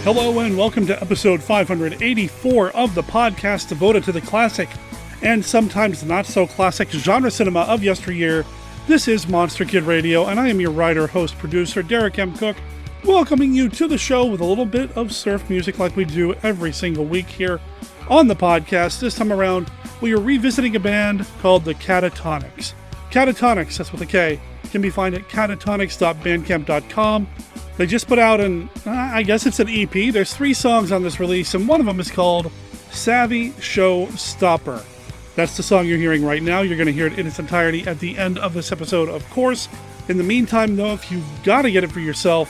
Hello and welcome to episode 584 of the podcast devoted to the classic and sometimes not so classic genre cinema of yesteryear. This is Monster Kid Radio, and I am your writer, host, producer, Derek M. Cook, welcoming you to the show with a little bit of surf music like we do every single week here on the podcast. This time around, we are revisiting a band called the Catatonics. Catatonics, that's with a K, can be found at catatonics.bandcamp.com. They just put out I guess it's an EP. There's 3 songs on this release, and one of them is called Savvy Showstopper. That's the song you're hearing right now. You're going to hear it in its entirety at the end of this episode, of course. In the meantime, though, if you've got to get it for yourself,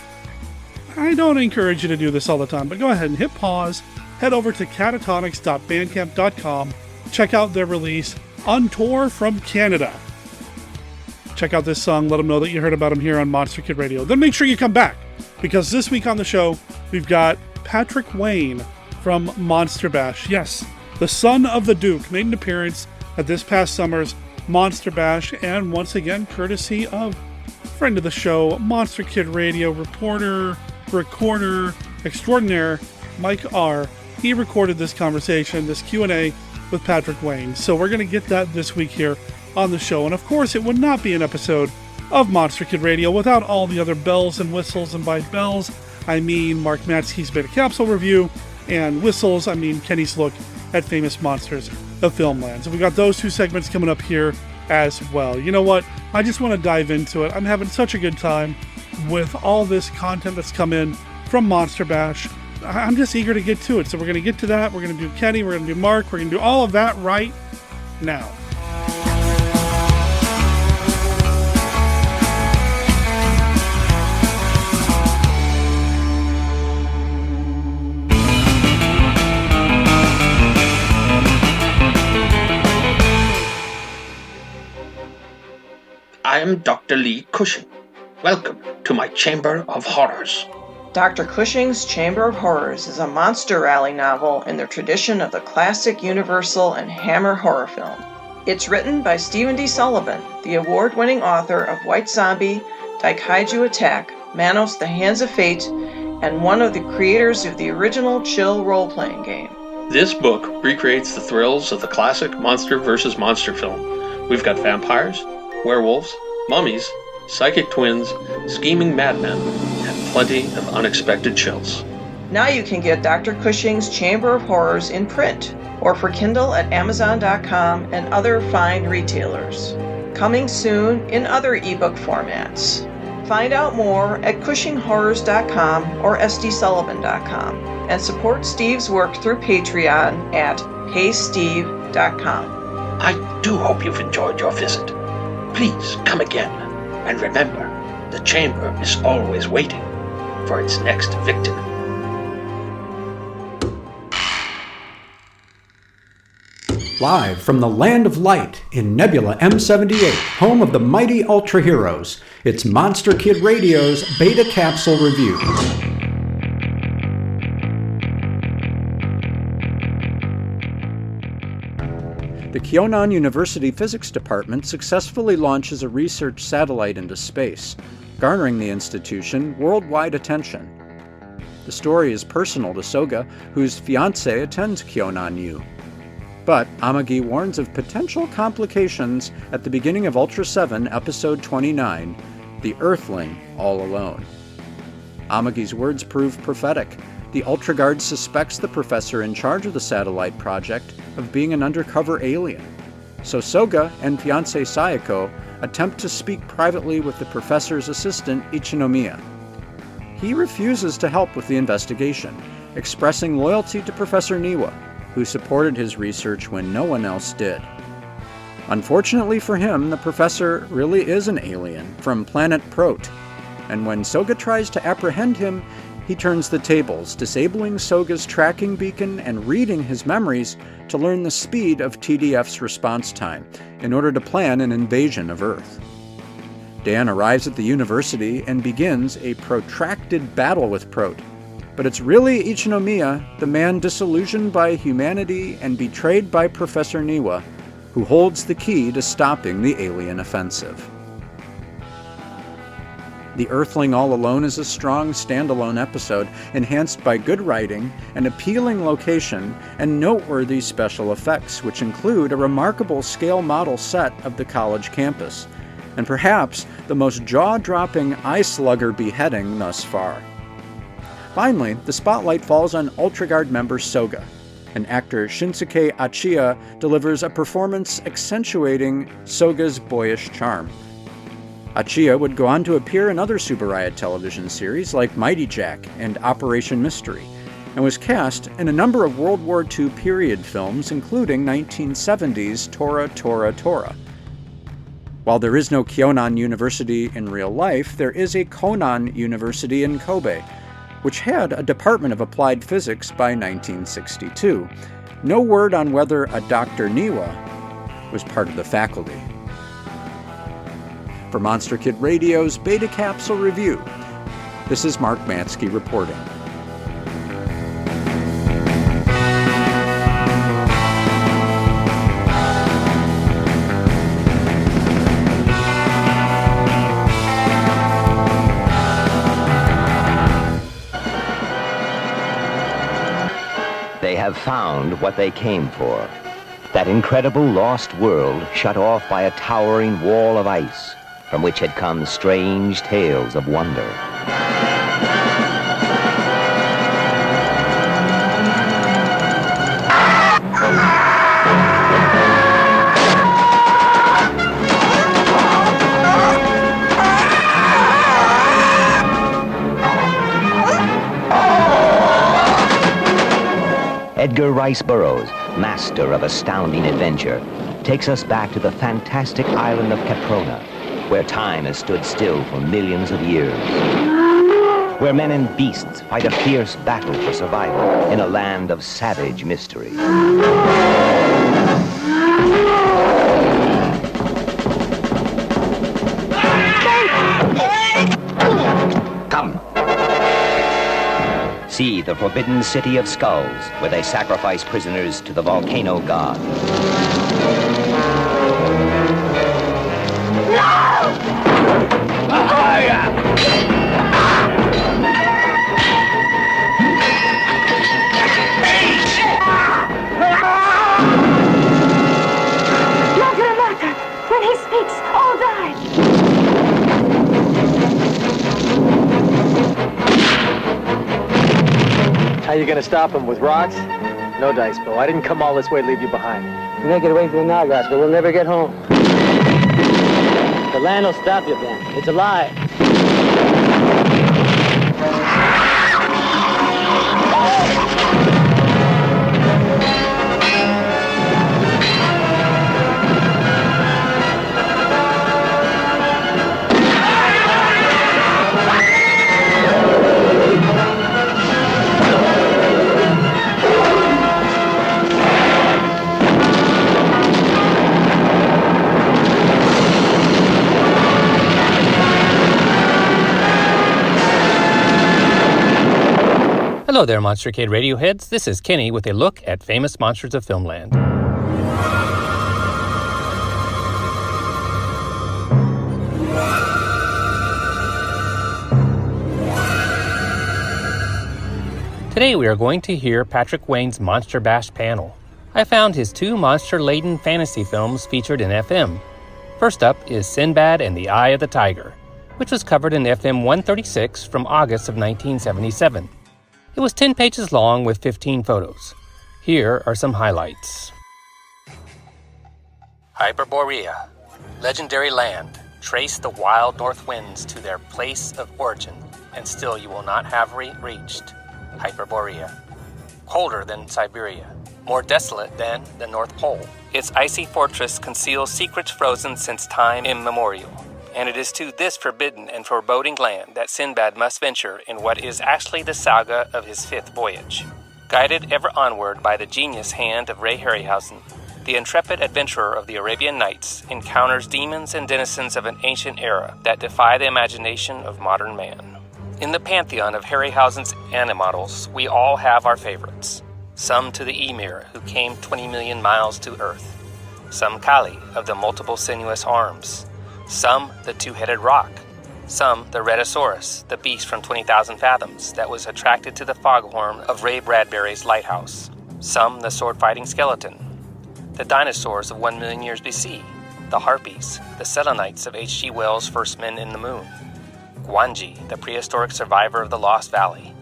I don't encourage you to do this all the time, but go ahead and hit pause, head over to catatonics.bandcamp.com, check out their release, On Tour from Canada. Check out this song, let them know that you heard about them here on Monster Kid Radio. Then make sure you come back, because this week on the show, we've got Patrick Wayne from Monster Bash. Yes, the son of the Duke made an appearance at this past summer's Monster Bash, and once again, courtesy of friend of the show, Monster Kid Radio reporter, recorder extraordinaire, Mike R. He recorded this conversation, this Q&A with Patrick Wayne. So we're going to get that this week here on the show. And of course, it would not be an episode of Monster Kid Radio without all the other bells and whistles. And by bells, I mean Mark Matzke's Beta Capsule review, and whistles, I mean Kenny's look at famous monsters of Filmland. So we got those 2 segments coming up here as well. You know what? I just want to dive into it. I'm having such a good time with all this content that's come in from Monster Bash. I'm just eager to get to it. So we're going to get to that. We're going to do Kenny. We're going to do Mark. We're going to do all of that right now. I am Dr. Lee Cushing. Welcome to my Chamber of Horrors. Dr. Cushing's Chamber of Horrors is a monster rally novel in the tradition of the classic Universal and Hammer horror film. It's written by Stephen D. Sullivan, the award-winning author of White Zombie, Daikaiju Attack, Manos the Hands of Fate, and one of the creators of the original Chill role-playing game. This book recreates the thrills of the classic monster versus monster film. We've got vampires, werewolves, mummies, psychic twins, scheming madmen, and plenty of unexpected chills. Now you can get Dr. Cushing's Chamber of Horrors in print, or for Kindle at Amazon.com and other fine retailers. Coming soon in other ebook formats. Find out more at CushingHorrors.com or SDSullivan.com, and support Steve's work through Patreon at PaySteve.com. I do hope you've enjoyed your visit. Please come again, and remember, the chamber is always waiting for its next victim. Live from the Land of Light in Nebula M78, home of the mighty Ultra Heroes, it's Monster Kid Radio's Beta Capsule Review. The Kyonan University Physics Department successfully launches a research satellite into space, garnering the institution worldwide attention. The story is personal to Soga, whose fiancé attends Kyonan U. But Amagi warns of potential complications at the beginning of Ultra 7, Episode 29, The Earthling All Alone. Amagi's words prove prophetic. The Ultra Guard suspects the professor in charge of the satellite project of being an undercover alien. So Soga and fiancée Sayako attempt to speak privately with the professor's assistant, Ichinomiya. He refuses to help with the investigation, expressing loyalty to Professor Niwa, who supported his research when no one else did. Unfortunately for him, the professor really is an alien from planet Prote, and when Soga tries to apprehend him, he turns the tables, disabling Soga's tracking beacon and reading his memories to learn the speed of TDF's response time in order to plan an invasion of Earth. Dan arrives at the university and begins a protracted battle with Prote, but it's really Ichinomiya, the man disillusioned by humanity and betrayed by Professor Niwa, who holds the key to stopping the alien offensive. The Earthling All Alone is a strong standalone episode, enhanced by good writing, an appealing location, and noteworthy special effects, which include a remarkable scale model set of the college campus, and perhaps the most jaw-dropping eye slugger beheading thus far. Finally, the spotlight falls on Ultra Guard member Soga, and actor Shinsuke Achiya delivers a performance accentuating Soga's boyish charm. Achiya would go on to appear in other Tsuburaya television series like Mighty Jack and Operation Mystery, and was cast in a number of World War II period films, including 1970's Tora Tora Tora. While there is no Kyonan University in real life, there is a Konan University in Kobe, which had a Department of Applied Physics by 1962. No word on whether a Dr. Niwa was part of the faculty. For Monster Kid Radio's Beta Capsule Review, this is Mark Matzke reporting. They have found what they came for. That incredible lost world shut off by a towering wall of ice, from which had come strange tales of wonder. Edgar Rice Burroughs, master of astounding adventure, takes us back to the fantastic island of Caprona, where time has stood still for millions of years. Where men and beasts fight a fierce battle for survival in a land of savage mystery. Come. See the forbidden city of skulls, where they sacrifice prisoners to the volcano god. When he speaks, all die. How you gonna stop him? With rocks? No dice, Bo. I didn't come all this way to leave you behind. You make it away from the Nagas, but we'll never get home. The land will stop you, Ben. It's a lie. Hello there, Monster Kid Radio heads. This is Kenny with a look at famous monsters of Filmland. Today we are going to hear Patrick Wayne's Monster Bash panel. I found his two monster-laden fantasy films featured in FM. First up is Sinbad and the Eye of the Tiger, which was covered in FM 136 from August of 1977. It was 10 pages long with 15 photos. Here are some highlights. Hyperborea, legendary land. Trace the wild north winds to their place of origin, and still you will not have reached Hyperborea. Colder than Siberia, more desolate than the North Pole. Its icy fortress conceals secrets frozen since time immemorial. And it is to this forbidden and foreboding land that Sinbad must venture in what is actually the saga of his fifth voyage. Guided ever onward by the genius hand of Ray Harryhausen, the intrepid adventurer of the Arabian Nights encounters demons and denizens of an ancient era that defy the imagination of modern man. In the pantheon of Harryhausen's animodels, we all have our favorites. Some to the Emir, who came 20 million miles to Earth. Some Kali, of the multiple sinuous arms. Some the two-headed rock, Some the Rhedosaurus, the beast from 20,000 Fathoms that was attracted to the foghorn of Ray Bradbury's lighthouse. Some the sword-fighting skeleton. The dinosaurs of 1 million years BC, the harpies, the selenites of H.G. Wells' First Men in the Moon. Gwangi, the prehistoric survivor of the Lost Valley.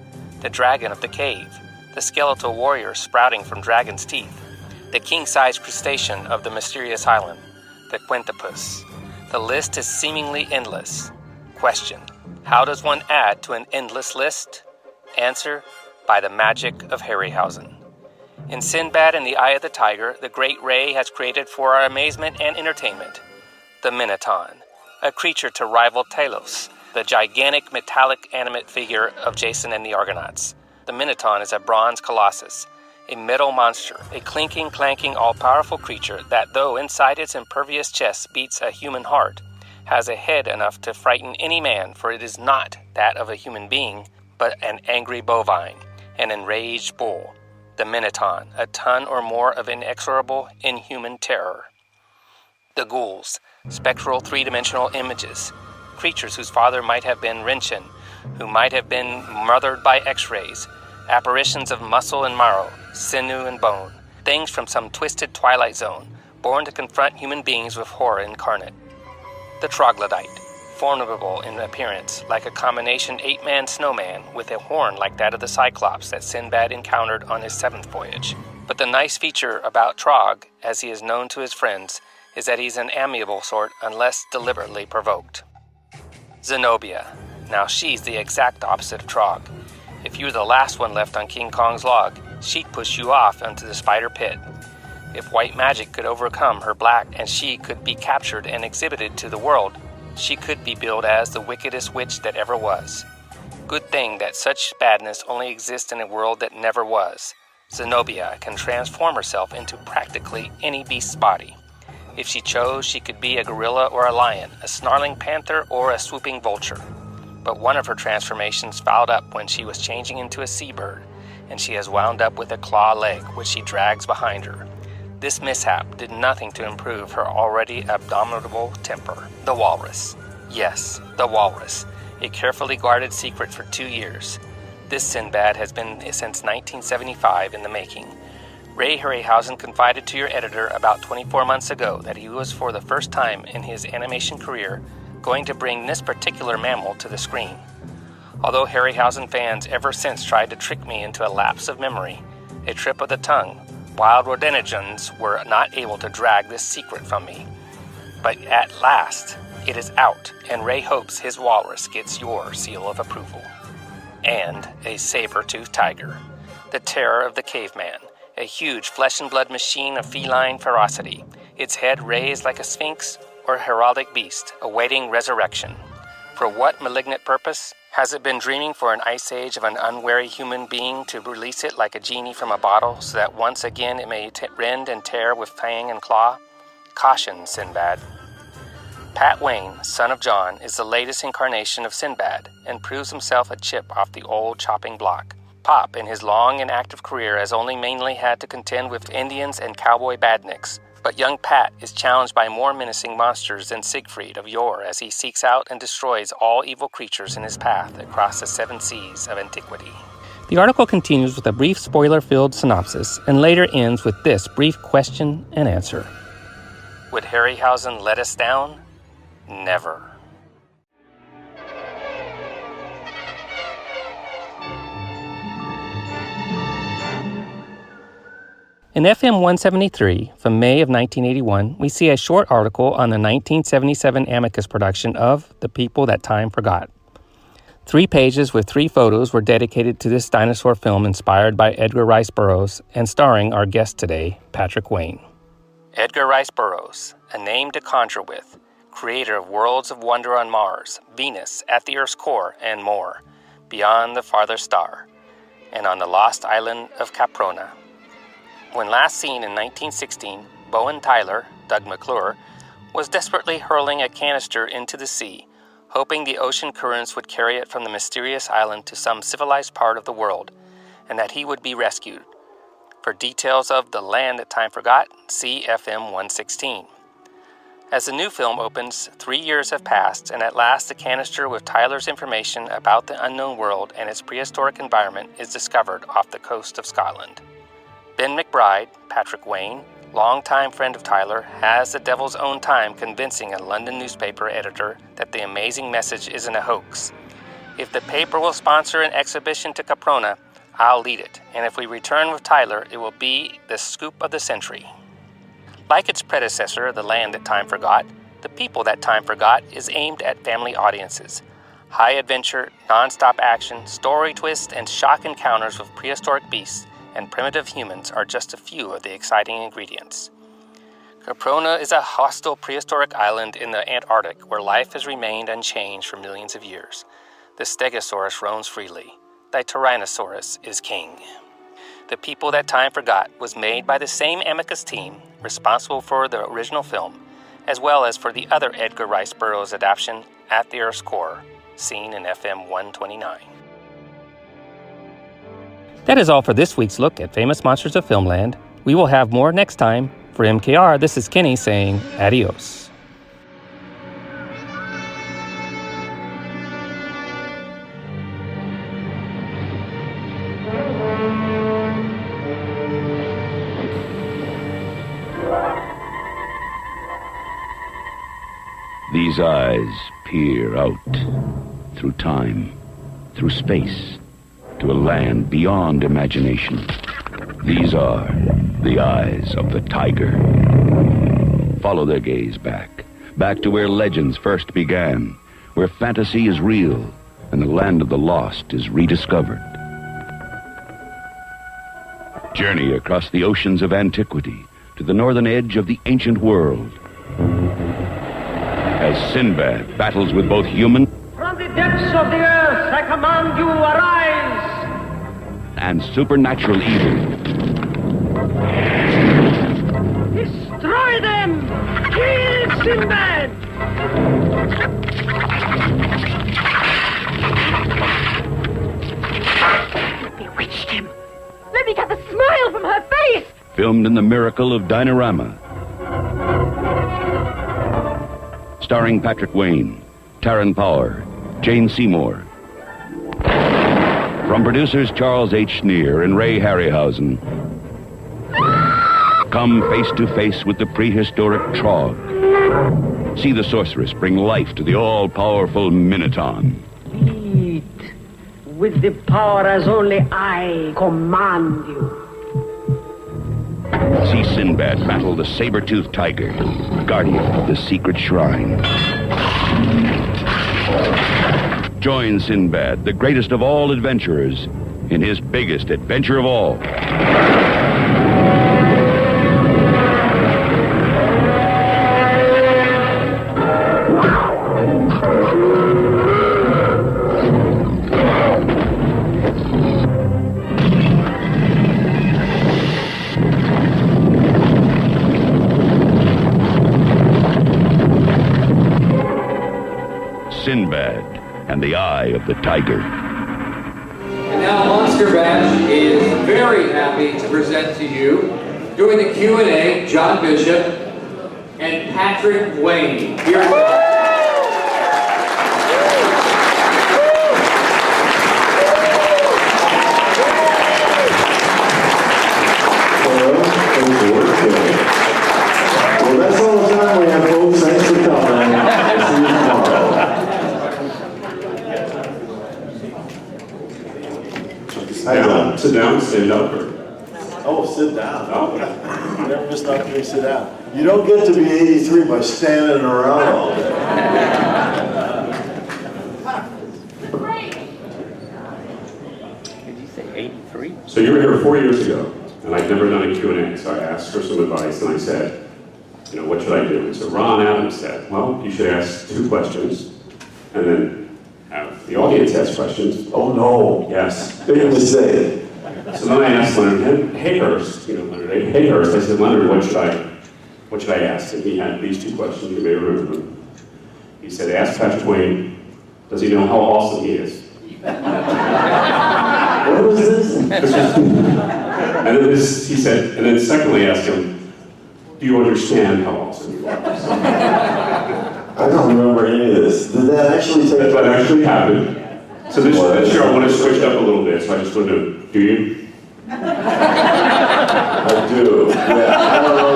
The dragon of the cave, the skeletal warrior sprouting from dragon's teeth. The king-sized crustacean of the mysterious island, the quintupus. The list is seemingly endless. Question: how does one add to an endless list? Answer: by the magic of Harryhausen. In Sinbad and the Eye of the Tiger, the great Ray has created for our amazement and entertainment the Minotaur, a creature to rival Talos, the gigantic metallic animate figure of Jason and the Argonauts. The Minotaur is a bronze colossus, a metal monster, a clinking, clanking, all-powerful creature that, though inside its impervious chest beats a human heart, has a head enough to frighten any man, for it is not that of a human being, but an angry bovine, an enraged bull. The Minotaur, a ton or more of inexorable, inhuman terror. The ghouls, spectral three-dimensional images, creatures whose father might have been Rinchen, who might have been mothered by X-rays, apparitions of muscle and marrow, sinew and bone, things from some twisted twilight zone, born to confront human beings with horror incarnate. The troglodyte, formidable in appearance, like a combination 8-man snowman with a horn like that of the Cyclops that Sinbad encountered on his 7th voyage. But the nice feature about Trog, as he is known to his friends, is that he's an amiable sort unless deliberately provoked. Zenobia. Now she's the exact opposite of Trog. If you were the last one left on King Kong's log, she'd push you off into the spider pit. If white magic could overcome her black and she could be captured and exhibited to the world, she could be billed as the wickedest witch that ever was. Good thing that such badness only exists in a world that never was. Zenobia can transform herself into practically any beast's body. If she chose, she could be a gorilla or a lion, a snarling panther or a swooping vulture. But one of her transformations fouled up when she was changing into a seabird, and she has wound up with a claw leg, which she drags behind her. This mishap did nothing to improve her already abominable temper. The walrus. Yes, the walrus. A carefully guarded secret for 2 years. This Sinbad has been since 1975 in the making. Ray Harryhausen confided to your editor about 24 months ago that he was, for the first time in his animation career, going to bring this particular mammal to the screen. Although Harryhausen fans ever since tried to trick me into a lapse of memory, a trip of the tongue, wild rhododendrons were not able to drag this secret from me. But at last, it is out, and Ray hopes his walrus gets your seal of approval. And a saber-toothed tiger, the terror of the caveman, a huge flesh-and-blood machine of feline ferocity, its head raised like a sphinx or heraldic beast, awaiting resurrection. For what malignant purpose? Has it been dreaming for an ice age of an unwary human being to release it like a genie from a bottle so that once again it may rend and tear with fang and claw? Caution, Sinbad. Pat Wayne, son of John, is the latest incarnation of Sinbad and proves himself a chip off the old chopping block. Pop, in his long and active career, has only mainly had to contend with Indians and cowboy badniks. But young Pat is challenged by more menacing monsters than Siegfried of yore as he seeks out and destroys all evil creatures in his path across the 7 seas of antiquity. The article continues with a brief spoiler-filled synopsis and later ends with this brief question and answer. Would Harryhausen let us down? Never. In FM 173 from May of 1981, we see a short article on the 1977 Amicus production of The People That Time Forgot. 3 pages with 3 photos were dedicated to this dinosaur film inspired by Edgar Rice Burroughs and starring our guest today, Patrick Wayne. Edgar Rice Burroughs, a name to conjure with, creator of Worlds of Wonder on Mars, Venus, At the Earth's Core, and more, Beyond the Farther Star, and on the lost island of Caprona. When last seen in 1916, Bowen Tyler, Doug McClure, was desperately hurling a canister into the sea, hoping the ocean currents would carry it from the mysterious island to some civilized part of the world, and that he would be rescued. For details of The Land That Time Forgot, see FM 116. As the new film opens, 3 years have passed, and at last a canister with Tyler's information about the unknown world and its prehistoric environment is discovered off the coast of Scotland. Ben McBride, Patrick Wayne, longtime friend of Tyler, has the devil's own time convincing a London newspaper editor that the amazing message isn't a hoax. If the paper will sponsor an exhibition to Caprona, I'll lead it, and if we return with Tyler, it will be the scoop of the century. Like its predecessor, The Land That Time Forgot, The People That Time Forgot is aimed at family audiences. High adventure, non-stop action, story twists, and shock encounters with prehistoric beasts and primitive humans are just a few of the exciting ingredients. Caprona is a hostile prehistoric island in the Antarctic where life has remained unchanged for millions of years. The Stegosaurus roams freely. The Tyrannosaurus is king. The People That Time Forgot was made by the same Amicus team responsible for the original film, as well as for the other Edgar Rice Burroughs adaptation, At the Earth's Core, seen in FM 129. That is all for this week's look at Famous Monsters of Filmland. We will have more next time. For MKR, this is Kenny saying adios. These eyes peer out through time, through space, to a land beyond imagination. These are the eyes of the tiger. Follow their gaze back to where legends first began, where fantasy is real and the land of the lost is rediscovered. Journey across the oceans of antiquity to the northern edge of the ancient world. As Sinbad battles with both human From the depths of the earth, I command you, arise! And supernatural evil. Destroy them! Kill Sinbad! You bewitched him. Let me get the smile from her face! Filmed in the miracle of Dinorama. Starring Patrick Wayne, Taryn Power, Jane Seymour. From producers Charles H. Schneer and Ray Harryhausen. Come face to face with the prehistoric Trog. See the sorceress bring life to the all-powerful Minotaur. Eat with the power as only I command you. See Sinbad battle the saber-toothed tiger, guardian of the secret shrine. Join Sinbad, the greatest of all adventurers, in his biggest adventure of all. Sinbad and the Eye of the Tiger. And now Monster Bash is very happy to present to you, doing the Q&A, John Bishop and Patrick Wayne. Here Well, that's all the time we have, folks. Thanks for coming. See you tomorrow. Sit down, stand up. Oh, sit down. Oh. Never missed an opportunity to sit down. You don't get to be 83 by standing around all day. Did you say 83? So you were here 4 years ago, and I'd never done a Q&A, so I asked for some advice, and I said, what should I do? And so Ron Adams said, well, you should ask 2 questions, and then have the audience ask questions. Oh, no. Yes. Big mistake. So then I asked Leonard Hayhurst, Leonard Hayhurst, I said, Leonard, what should I ask? And he had these 2 questions, you may remember them. He said, ask Patrick Wayne, does he know how awesome he is? What was this? And then he said, and then secondly asked him, do you understand how awesome you are? I don't remember any of this. Did that actually take place? That actually happened. So this year I want to switch up a little bit, so I just want to, do you? I do, yeah. I don't know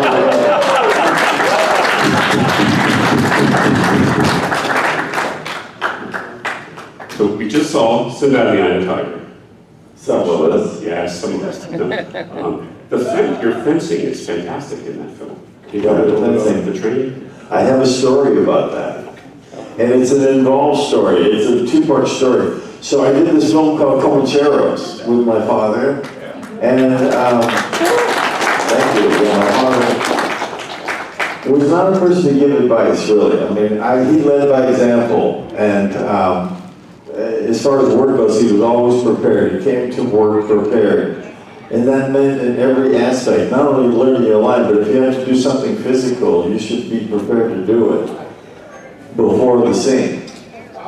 So we just saw Send Out of the Eye of the Tiger. Some of us. Yeah, some of us. No. Your fencing is fantastic in that film. You got the fencing. The training. I have a story about that. And it's an involved story. It's a two-part story. So I did this film called Concertos with my father. And, thank you, my father was not a person to give advice, really. I mean, he led by example. And as far as work goes, he was always prepared. He came to work prepared. And that meant in every aspect, not only learning your line, but if you have to do something physical, you should be prepared to do it before the scene.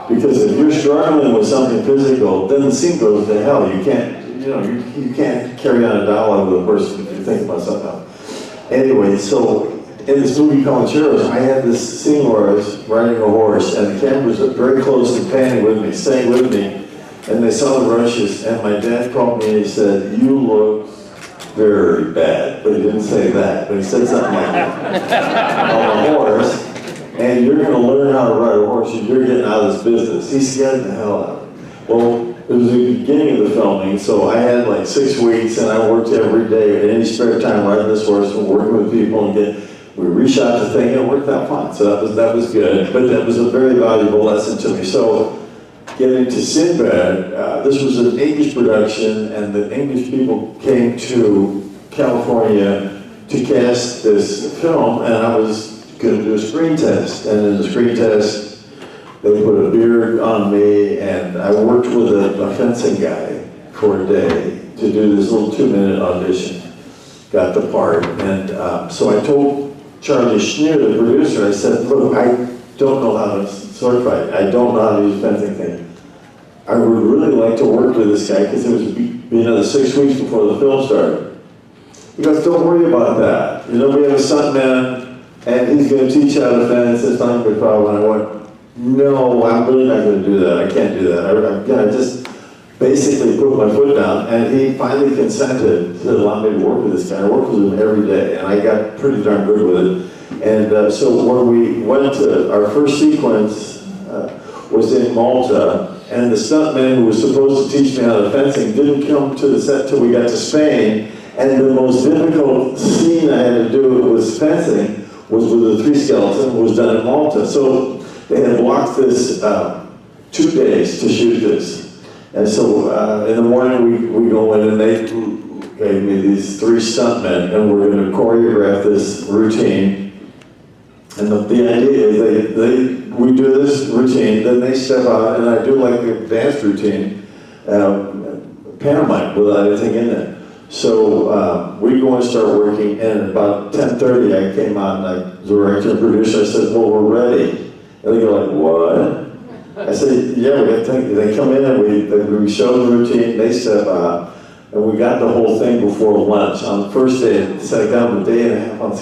Because if you're struggling with something physical, then the scene goes to hell. You can't, you can't carry on a dialogue with a person if you think about something else. Anyway, so in this movie Concertos, I had this scene where I was riding a horse, and the cameras were very close to panning with me, staying with me. And they saw the rushes, and my dad called me and he said, "You look very bad." But he didn't say that, but he said something like that. On a horse, and you're going to learn how to ride a horse, and you're getting out of this business. He scared the hell out of me. Well, it was the beginning of the filming, so I had like 6 weeks, and I worked every day, in any spare time, riding this horse and working with people, and we reshot the thing, and it worked out fine. So that was good, but that was a very valuable lesson to me. So, getting to Sinbad, this was an English production, and the English people came to California to cast this film, and I was going to do a screen test. And in the screen test, they put a beard on me, and I worked with a fencing guy for a day to do this little 2-minute audition. Got the part, and so I told Charlie Schneer, the producer, I said, "Look, I don't know how to sword fight. I don't know how to use a fencing thing. I would really like to work with this guy because it was be another 6 weeks before the film started." He goes, "Don't worry about that. We have a stuntman, and he's going to teach you how to fence. It's not a big problem." And I went, "No, I'm really not going to do that. I can't do that." I just basically put my foot down, and he finally consented to allow me to work with this guy. I worked with him every day, and I got pretty darn good with it. And so when we went to our first sequence was in Malta. And the stuntman who was supposed to teach me how to fencing didn't come to the set till we got to Spain. And the most difficult scene I had to do with fencing was with the 3 skeleton, was done in Malta. So they had blocked this 2 days to shoot this. And so in the morning we go in, and they gave me these 3 stuntmen, and we're going to choreograph this routine. And the idea is we do this routine, then they step out, and I do like a dance routine, pantomime without anything in it. So we go and start working, and at about 10:30 I came out, and I director and producer, I said, "Well, we're ready." And they go like, "What?" I said, "Yeah, we got to." They come in, and we show the routine, they step out, and we got the whole thing before lunch. On the first day, I got them a day and a half on.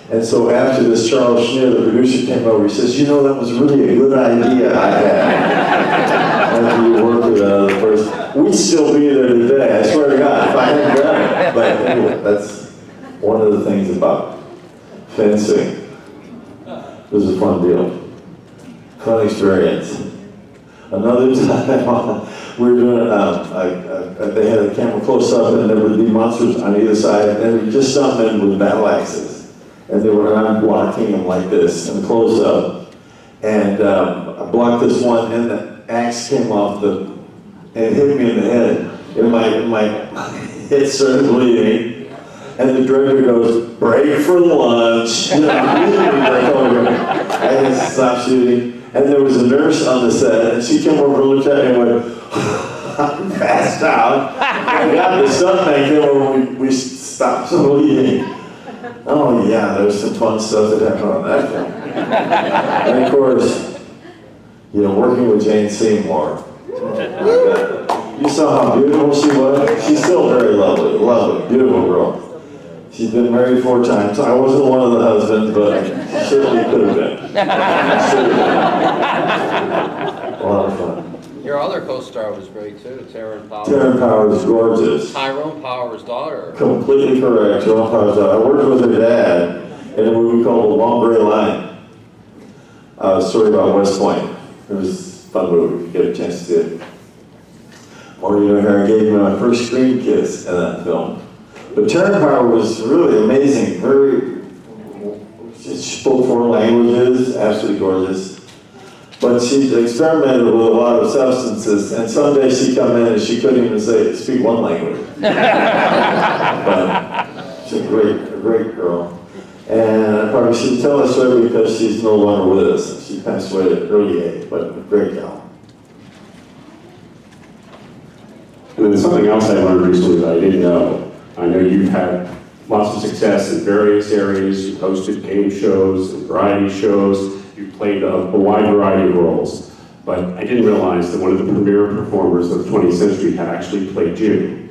And so after this, Charles Schneer, the producer, came over. He says, "That was really a good idea I had." After you worked it out the first, we'd still be there today. I swear to God, if I hadn't done it. But anyway, that's one of the things about fencing. It was a fun deal, fun experience. Another time, we were doing. They had a camera close up, and there would be monsters on either side, and we just stopped in with battle axes. And they were around blocking him like this and close up. And I blocked this one, and the axe came off and hit me in the head. And my head started bleeding. And the director goes, "Break for lunch." I had to stop shooting. And there was a nurse on the set, and she came over and looked at me and went, "I'm passed out." And the stuntman came over, and we stopped the bleeding. Oh yeah, there's some fun stuff that happened on that film. And of course, working with Jane Seymour. You saw how beautiful she was? She's still very lovely, beautiful girl. She's been married 4 times. I wasn't one of the husbands, but certainly could have been. A lot of fun. Your other co-star was great too, Tyrone Power. Tyrone Power was gorgeous. Tyrone Power's daughter. Completely correct. Tyrone Power's daughter. I worked with her dad in a movie called The Long Gray Line. A story about West Point. It was a fun movie. If you get a chance to see it. Maureen O'Hara gave me my first screen kiss in that film. But Tyrone Power was really amazing. She spoke 4 languages, absolutely gorgeous. But she experimented with a lot of substances, and someday she'd come in and she couldn't even speak 1 language. But she's a great girl. And I probably shouldn't tell that story because she's no longer with us. She passed away at an early age, but a great gal. And then something else I learned recently that I didn't know. I know you've had lots of success in various areas. You've hosted game shows and variety shows. You've played a wide variety of roles. But I didn't realize that one of the premier performers of the 20th century had actually played you.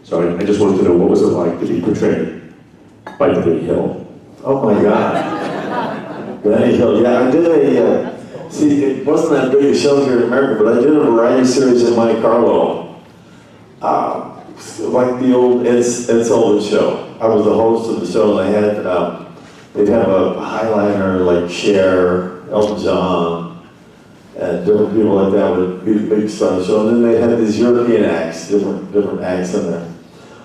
So I just wanted to know, what was it like to be portrayed by Benny Hill? Oh my God. Benny Hill, yeah, I did see, it wasn't that big a show here in America, but I did a variety series in Monte Carlo. Like the old Ed Sullivan show. I was the host of the show, and they'd have a highliner like Cher, Elton John, and different people like that would be the big star of the show. And then they had these European acts, different acts in there,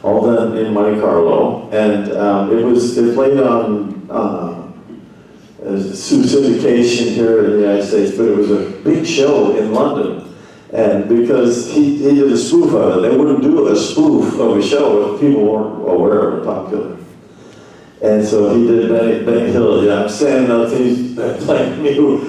all done in Monte Carlo. And it played on syndication here in the United States, but it was a big show in London. And because he did a spoof of it, they wouldn't do a spoof of a show if people weren't aware of it, popular. And so he did Benny Hill. Yeah, I'm standing up, he's like me, the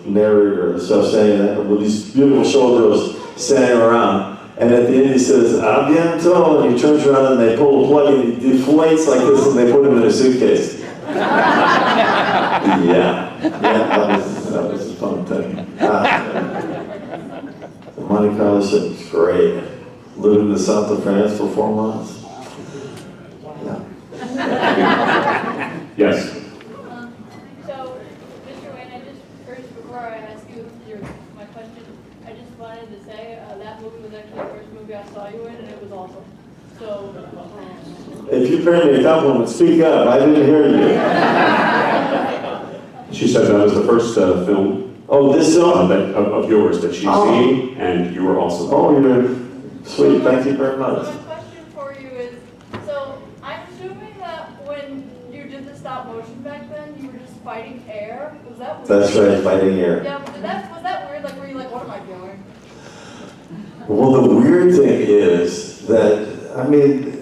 narrator and stuff, saying that with these beautiful showgirls standing around. And at the end he says, "A bientôt," and he turns around and they pull the plug and he deflates like this and they put him in a suitcase. Yeah, that was a fun thing. The Monte Carlo ship was great. Lived in the south of France for 4 months. Yeah. Yes. So, Mr. Wayne, first before I ask you my question, I just wanted to say that movie was actually the first movie I saw you in, and it was awesome. So. If you pay me a compliment, speak up. I didn't hear you. She said that was the first film. Oh, this film? Of yours that she's seen, and you were also. Oh, you're sweet. Thank you very much. My question for you is, so I'm assuming that when you did the stop motion back then, you were just fighting air. Was that weird? That's right, fighting air. Yeah, was that weird? Like, were you like, what am I doing? Well, the weird thing is that, I mean,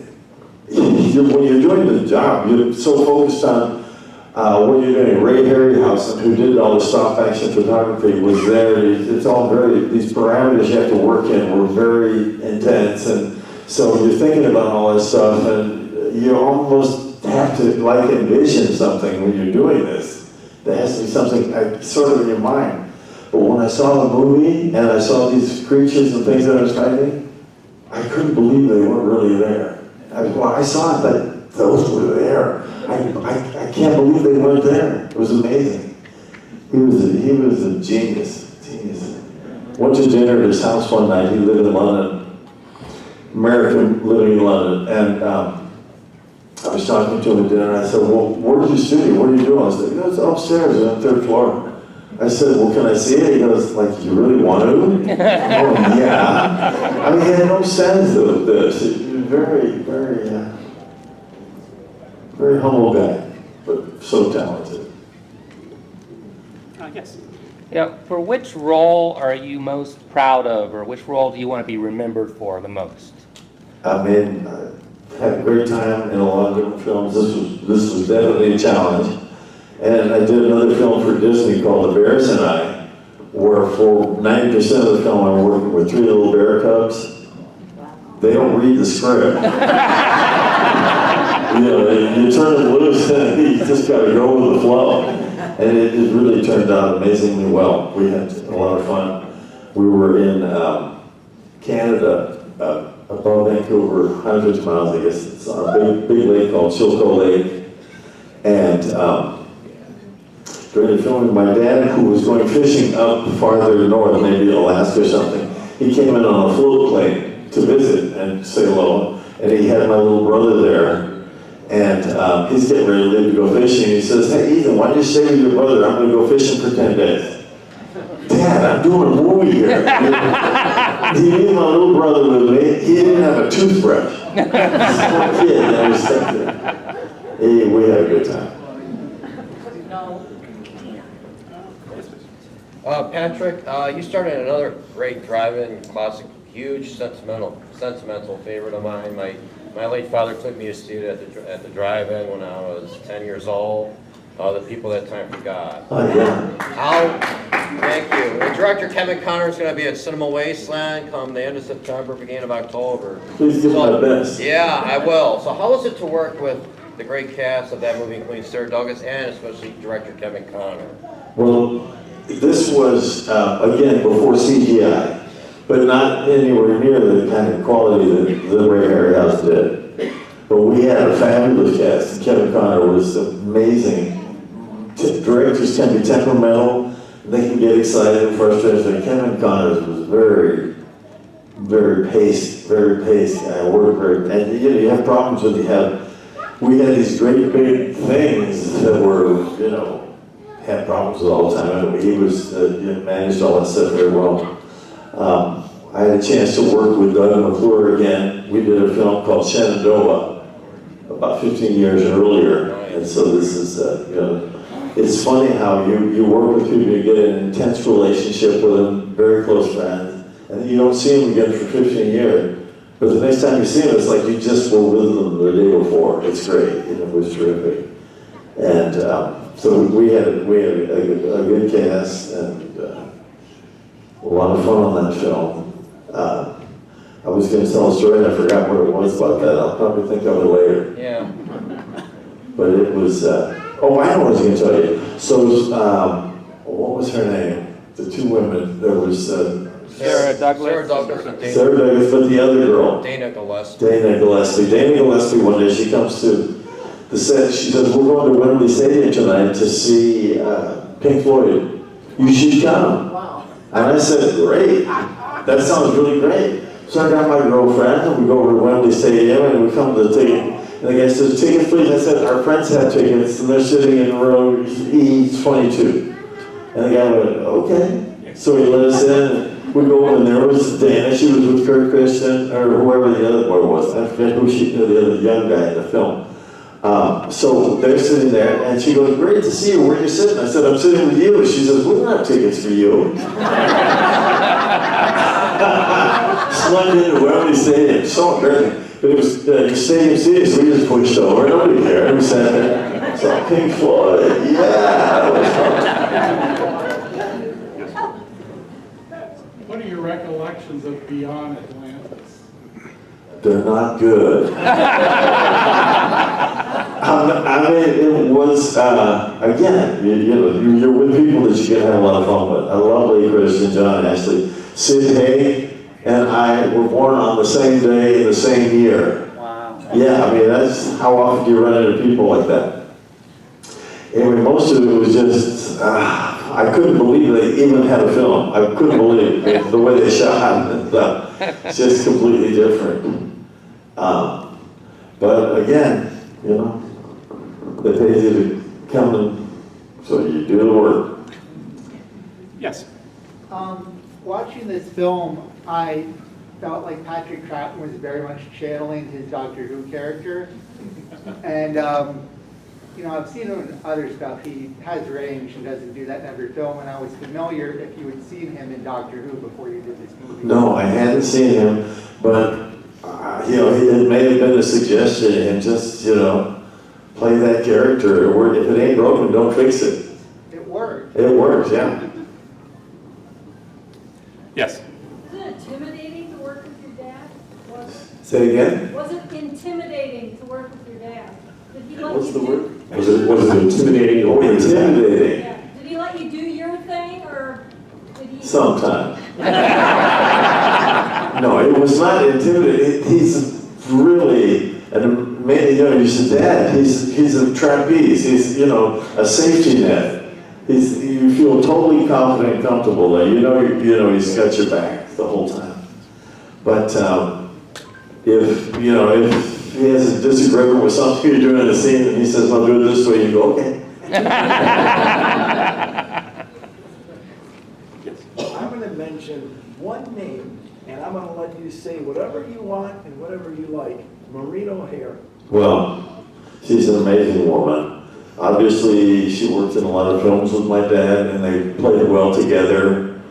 when you're doing the job, you're so focused on what you're doing. Ray Harryhausen, who did all the stop action photography, was there. It's all these parameters you have to work in were very intense. And so you're thinking about all this stuff, and you almost have to like envision something when you're doing this. There has to be something sort of in your mind. But when I saw the movie, and I saw these creatures and things that I was fighting, I couldn't believe they weren't really there. I saw it, but those were there. I can't believe they weren't there. It was amazing. He was a genius. Went to dinner at his house one night. He lived in London, American living in London, and I was talking to him at dinner. And I said, "Well, where's your studio? What are you doing?" I said, "It was upstairs on the 3rd floor." I said, "Well, can I see it?" He goes, "Like, you really want to?" Oh, yeah. I mean, he had no sense of this. He was very, very, very humble guy, but so talented. Yes. Yeah, for which role are you most proud of, or which role do you want to be remembered for the most? I mean, I had a great time in a lot of different films. This was definitely a challenge. And I did another film for Disney called The Bears and I, where for 90% of the film I'm working with 3 little bear cubs. They don't read the script. You turn them loose and you just got to go with the flow. And it really turned out amazingly well. We had a lot of fun. We were in Canada about above Vancouver, hundreds of miles, I guess. It's on a big lake called Chilco Lake. And during the filming, my dad, who was going fishing up farther north, maybe Alaska or something, he came in on a float plane to visit and say hello. And he had my little brother there. And he's getting ready to leave to go fishing. He says, "Hey, Ethan, why don't you stay with your brother? I'm going to go fishing for 10 days. Dad, I'm doing a movie here. He needed my little brother with me. He didn't have a toothbrush. He's a little kid, and I was stuck there. Hey, we had a good time. Patrick, you started another great drive-in classic, huge sentimental favorite of mine. My late father took me to see it at the drive-in when I was 10 years old. The people that time forgot. Oh, yeah. Thank you. The director Kevin Conner is going to be at Cinema Wasteland come the end of September, beginning of October. Please give my best. Yeah, I will. So how was it to work with the great cast of that movie, including Sarah Douglas and especially director Kevin Conner? Well, this was, again, before CGI, but not anywhere near the kind of quality that the Ray Harryhouse did. But we had a fabulous cast. Kevin Conner was amazing. Directors can be temperamental. They can get excited and frustrated. So Kevin Conner was very paced. I worked very, and you have problems with we had these great big things that were, had problems with all the time. And he was managed all that stuff very well. I had a chance to work with Doug McClure again. We did a film called Shenandoah about 15 years earlier, and so this is, it's funny how you work with people, you get an intense relationship with them, very close friends, and then you don't see them again for 15 years. But the next time you see them, it's like you just were with them the day before. It's great, it was terrific. And so we had a good cast and a lot of fun on that film. I was going to tell a story and I forgot what it was about that. I'll probably think of it later. Yeah. But it was, I know what I was going to tell you. So, what was her name? The two women. There was Sarah Douglas and Sarah Douglas, but the other girl. Dana Gillespie. Dana Gillespie, one day she comes to the set. She says, "We're going to Wembley Stadium tonight to see Pink Floyd. You should come." Wow. And I said, "Great. That sounds really great." So I got my girlfriend, and we go over to Wembley Stadium, and we come to the ticket. And the guy says, "Tickets, please." I said, "Our friends have tickets, and they're sitting in row E22. And the guy went, "Okay." So he let us in. We go over, and there was Dana. She was with Kurt Christian, or whoever the other boy was. I forget who the other young guy in the film. So they're sitting there, and she goes, "Great to see you. Where are you sitting?" I said, "I'm sitting with you." She says, "We don't have tickets for you." Slugged into Wembley Stadium, so embarrassing. But it was stadium seats, so we just pushed over. Nobody cared. We sat there. Saw Pink Floyd. Yeah, that was fun. What are your recollections of Beyond Atlantis? They're not good. I mean, it was, again, you're with people that you can have a lot of fun with. I love Lee Christian, John Ashley. Sid Haig and I were born on the same day in the same year. Wow. Yeah, I mean, that's how often do you run into people like that. Anyway, most of it was just, I couldn't believe they even had a film. I couldn't believe it, the way they shot and stuff. It's just completely different. But again, they pay you to come and so you do the work. Yes. Watching this film, I felt like Patrick Troughton was very much channeling his Doctor Who character. And, I've seen him in other stuff. He has range and doesn't do that in every film. And I was familiar if you had seen him in Doctor Who before you did this movie. No, I hadn't seen him, but, it may have been a suggestion to him, just, play that character. If it ain't broken, don't fix it. It worked. It works, yeah. Yes. Was it intimidating to work with your dad? Say it again? Was it intimidating to work with your dad? Did he let What's you the do? word? Was it intimidating? Oh, intimidating. Yeah. Did he let you do your thing, or did he? Sometimes. No, it was not intimidating. He's really, you said, Dad, he's a trapeze. He's, a safety net. You feel totally confident and comfortable there. You know he's got your back the whole time. But if he has a disagreement with something you're doing in the scene and he says, I'll do it this way, you go, okay. I'm going to mention one name, and I'm going to let you say whatever you want and whatever you like. Maureen O'Hara. Well, she's an amazing woman. Obviously, she worked in a lot of films with my dad, and they played well together.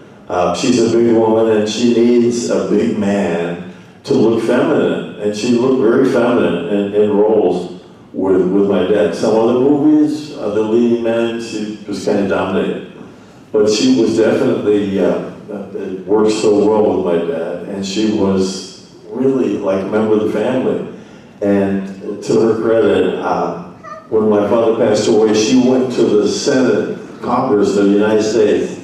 She's a big woman, and she needs a big man to look feminine, and she looked very feminine in roles with my dad. Some other movies, the leading man, she was kind of dominated. But she was definitely, it worked so well with my dad, and she was really like a member of the family. And to her credit, when my father passed away, she went to the Senate, Congress of the United States,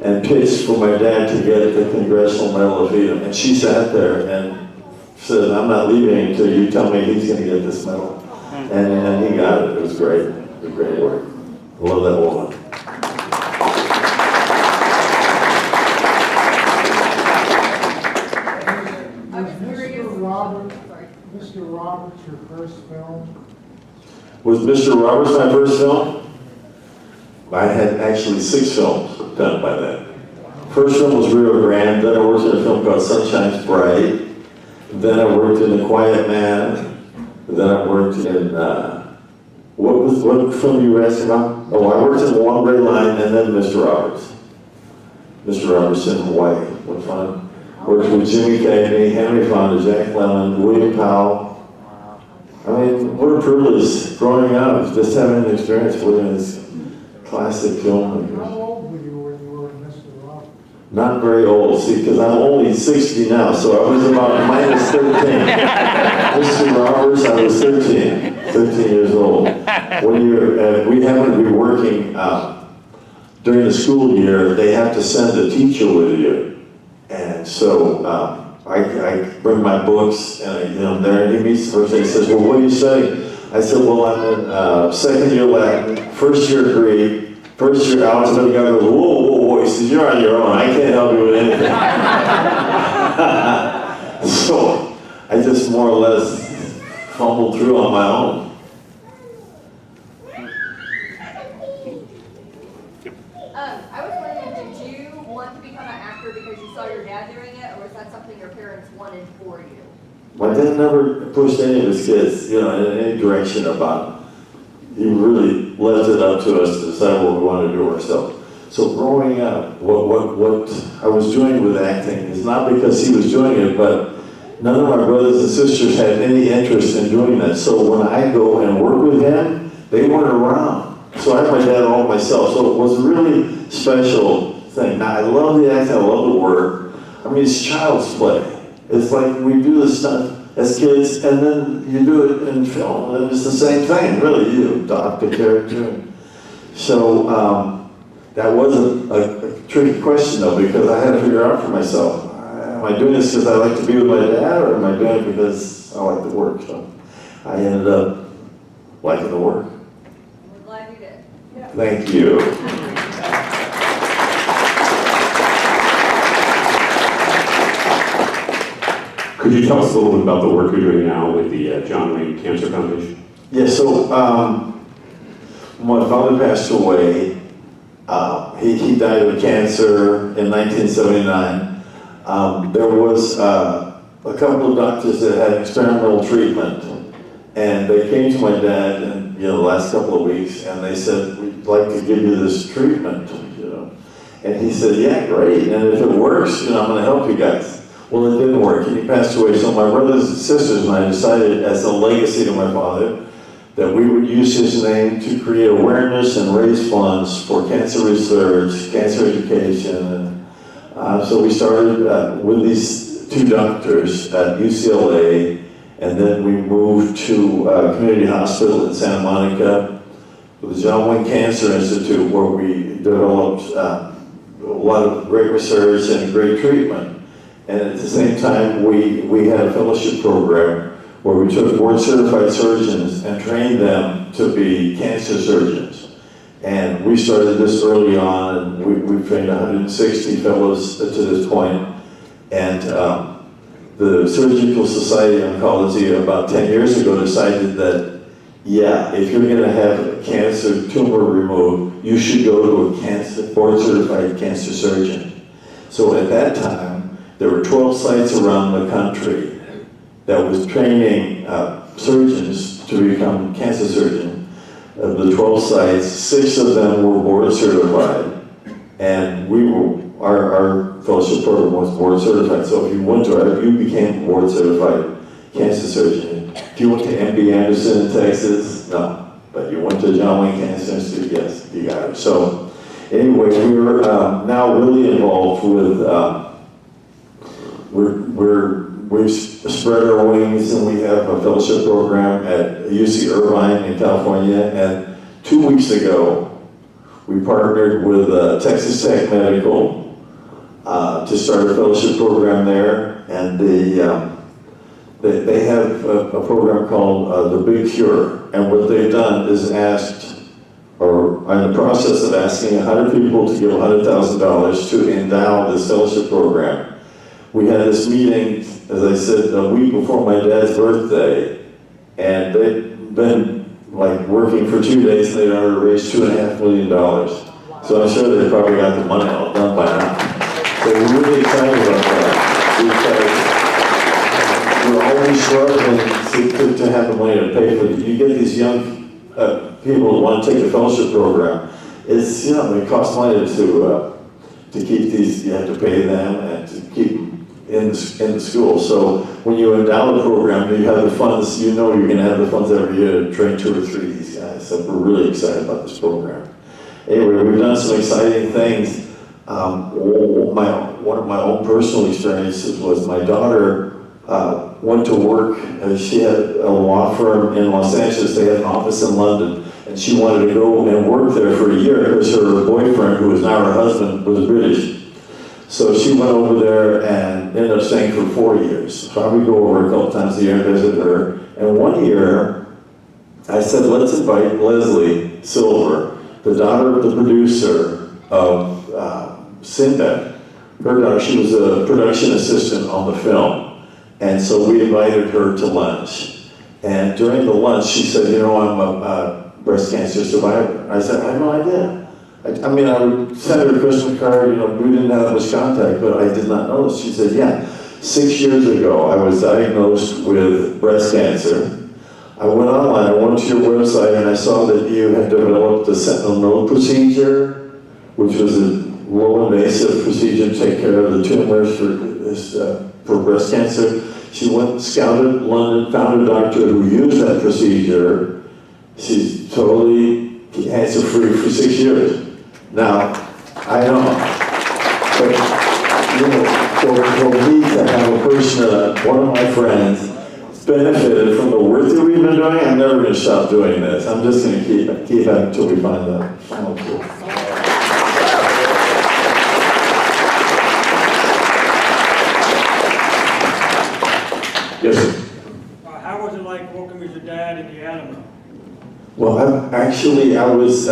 and pitched for my dad to get the Congressional Medal of Freedom. And she sat there and said, I'm not leaving until you tell me he's going to get this medal. And he got it. It was great. It was great work. I love that woman. Mr. Roberts, your first film? Was Mr. Roberts my first film? I had actually 6 films done by then. First film was Rio Grande, then I worked in a film called Sunshine's Bright, then I worked in The Quiet Man, then I worked in, what film you were asking about? Oh, I worked in The Long Gray Line and then Mr. Roberts. Mr. Roberts in Hawaii, what fun. Worked with Jimmy Cagney, Henry Fonda, Jack Lemmon, William Powell. I mean, what a privilege growing up, just having an experience with this classic film. How old were you when you were in Mr. Roberts? Not very old, see, because I'm only 60 now, so I was about minus 13. Mr. Roberts, I was 13 years old. When we happened to be working during the school year, they have to send a teacher with you. And so I bring my books and I get him there and he meets the person and he says, well, what do you say? I said, well, I'm in second year Latin, first year Greek, first year algebra. The guy goes, whoa. He says, you're on your own. I can't help you with anything. So I just more or less fumbled through on my own. I was wondering, did you want to become an actor because you saw your dad doing it, or was that something your parents wanted for you? My dad never pushed any of his kids, in any direction about it. He really left it up to us to decide what we wanted to do ourselves. So growing up, what I was doing with acting is not because he was doing it, but none of my brothers and sisters had any interest in doing that. So when I go and work with him, they weren't around. So I had my dad all myself. So it was a really special thing. Now I love the acting, I love the work. I mean, it's child's play. It's like we do this stuff as kids, and then you do it in film, and it's the same thing, really. You adopt the character. So that wasn't a tricky question, though, because I had to figure out for myself, am I doing this because I like to be with my dad, or am I doing it because I like the work? So I ended up liking the work. We're glad you did. Yeah. Thank you. Could you tell us a little bit about the work you're doing now with the John Wayne Cancer Foundation? Yeah, so when my father passed away, he died of cancer in 1979. There was a couple of doctors that had experimental treatment, and they came to my dad in the last couple of weeks, and they said, we'd like to give you this treatment, And he said, yeah, great, and if it works, I'm going to help you guys. Well, it didn't work, and he passed away. So my brothers and sisters and I decided, as a legacy to my father, that we would use his name to create awareness and raise funds for cancer research, cancer education. And so we started with these 2 doctors at UCLA, and then we moved to a community hospital in Santa Monica with the John Wayne Cancer Institute, where we developed a lot of great research and great treatment. And at the same time, we had a fellowship program where we took board-certified surgeons and trained them to be cancer surgeons. And we started this early on, and we've trained 160 fellows to this point. And the Surgical Society of Oncology about 10 years ago decided that, yeah, if you're gonna have a cancer tumor removed, you should go to a board-certified cancer surgeon. So at that time, there were 12 sites around the country that was training surgeons to become cancer surgeons. Of the 12 sites, 6 of them were board certified, and our fellowship program was board certified. So if you went to it, you became a board certified cancer surgeon. If you went to MD Anderson in Texas, no, but you went to John Wayne Cancer Institute, yes, you got it. So anyway, we're now really involved with, we've spread our wings, and we have a fellowship program at UC Irvine in California. And 2 weeks ago, we partnered with Texas Tech Medical to start a fellowship program there. And they have a program called The Big Cure. And what they've done is asked, or are in the process of asking 100 people to give $100,000 to endow this fellowship program. We had this meeting, as I said, a week before my dad's birthday, and they've been like working for 2 days, and they'd already raised $2.5 million. So I'm sure they probably got the money all done by now. So we're really excited about that, because we're always struggling to have the money to pay for it. You get these young people who want to take a fellowship program. It's, you know, it costs money to keep these, you have to pay them and to keep them in the school. So when you endow the program, you have the funds, you know you're going to have the funds every year to train 2 or 3 of these guys. So we're really excited about this program. Anyway, we've done some exciting things. One of my own personal experiences was my daughter went to work. She had a law firm in Los Angeles. They had an office in London. And she wanted to go and work there for a year because her boyfriend, who was now her husband, was British. So she went over there and ended up staying for 4 years. So I would go over a couple times a year and visit her. And one year, I said, let's invite Leslie Silver, the daughter of the producer of Sinbad. Her daughter, she was a production assistant on the film. And so we invited her to lunch. And during the lunch, she said, you know, I'm a breast cancer survivor. I said, I had no idea. I mean, I would send her a Christmas card, you know, we didn't have much contact, but I did not know this. She said, yeah, 6 years ago, I was diagnosed with breast cancer. I went online, I went to your website, and I saw that you had developed the sentinel node procedure, which was a low invasive procedure to take care of the tumors for breast cancer. She went, scouted London, found a doctor who used that procedure. She's totally cancer-free for 6 years. Now, I know, but you know, for me to have a person, one of my friends, benefited from the work that we've been doing, I'm never going to stop doing this. I'm just going to keep at it until we find the final cure. Yes, sir. How was it like working with your dad in the Alamo? Well, I was,